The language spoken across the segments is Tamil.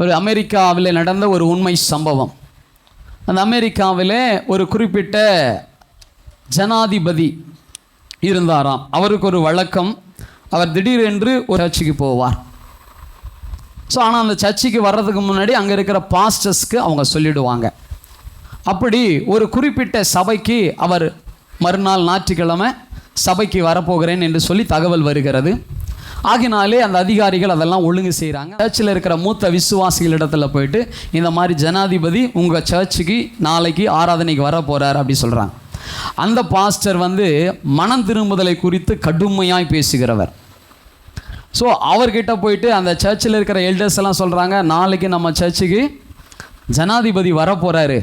ஒரு அமெரிக்காவில் நடந்த ஒரு உண்மை சம்பவம். அந்த அமெரிக்காவில் ஒரு குறிப்பிட்ட ஜனாதிபதி இருந்தாராம். அவருக்கு ஒரு வழக்கம், அவர் திடீரென்று ஒரு சர்ச்சுக்கு போவார். ஸோ ஆனால் அந்த சர்ச்சுக்கு வர்றதுக்கு முன்னாடி அங்கே இருக்கிற பாஸ்டர்ஸ்க்கு அவங்க சொல்லிவிடுவாங்க. அப்படி ஒரு குறிப்பிட்ட சபைக்கு அவர் மறுநாள் ஞாயிற்றுக்கிழமை சபைக்கு வரப்போகிறேன் என்று சொல்லி தகவல் வருகிறது. ஆகினாலே அந்த அதிகாரிகள் அதெல்லாம் ஒழுங்கு செய்கிறாங்க. சர்ச்சில் இருக்கிற மூத்த விசுவாசிகளிடத்தில் போயிட்டு, இந்த மாதிரி ஜனாதிபதி உங்கள் சர்ச்சுக்கு நாளைக்கு ஆராதனைக்கு வர போகிறார் அப்படி சொல்கிறாங்க. அந்த பாஸ்டர் மனம் திரும்புதலை குறித்து கடுமையாய் பேசுகிறவர். ஸோ அவர்கிட்ட போயிட்டு அந்த சர்ச்சில் இருக்கிற எல்டர்ஸ் எல்லாம் சொல்கிறாங்க, நாளைக்கு நம்ம சர்ச்சுக்கு ஜனாதிபதி வர போகிறாரு,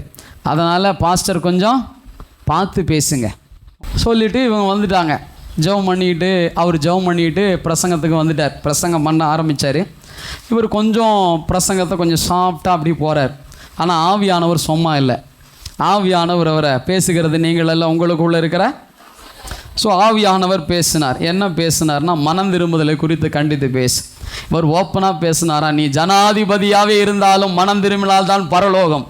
அதனால் பாஸ்டர் கொஞ்சம் பார்த்து பேசுங்க சொல்லிவிட்டு இவங்க வந்துட்டாங்க. ஜெபம் பண்ணிக்கிட்டு அவர் ஜெபம் பண்ணிக்கிட்டு பிரசங்கத்துக்கு வந்துட்டார். பிரசங்கம் பண்ண ஆரம்பித்தார். இவர் கொஞ்சம் பிரசங்கத்தை கொஞ்சம் சாஃப்டாக அப்படி போகிறார். ஆனால் ஆவியானவர் சும்மா இல்லை. ஆவியானவர் அவரை பேசுகிறது நீங்கள் எல்லாம் உங்களுக்குள்ளே இருக்கிற. ஸோ ஆவியானவர் பேசினார். என்ன பேசினார்னா, மனம் திரும்புதலை குறித்து கண்டித்து பேசு. இவர் ஓப்பனாக பேசினாரா, நீ ஜனாதிபதியாகவே இருந்தாலும் மனம் திரும்பினால் தான் பரலோகம்.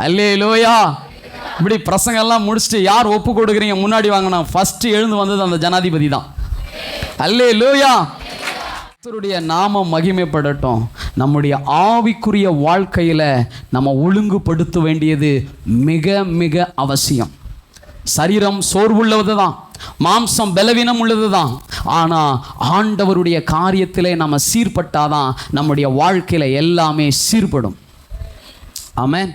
அல்லேலூயா. இப்படி பிரசங்கெல்லாம் முடிச்சுட்டு யார் ஒப்பு கொடுக்குறீங்க முன்னாடி வாங்கினா, ஃபஸ்ட்டு எழுந்து வந்தது அந்த ஜனாதிபதி தான். அல்லேலூயா. கர்த்தருடைய நாமம் மகிமைப்படட்டும். நம்முடைய ஆவிக்குரிய வாழ்க்கையில் நம்ம ஒழுங்குபடுத்த வேண்டியது மிக மிக அவசியம். சரீரம் சோர்வுள்ளது தான், மாம்சம் பலவீனம் உள்ளது தான். ஆனால் ஆண்டவருடைய காரியத்திலே நம்ம சீர்பட்டாதான் நம்முடைய வாழ்க்கையில் எல்லாமே சீர்படும். ஆமென்.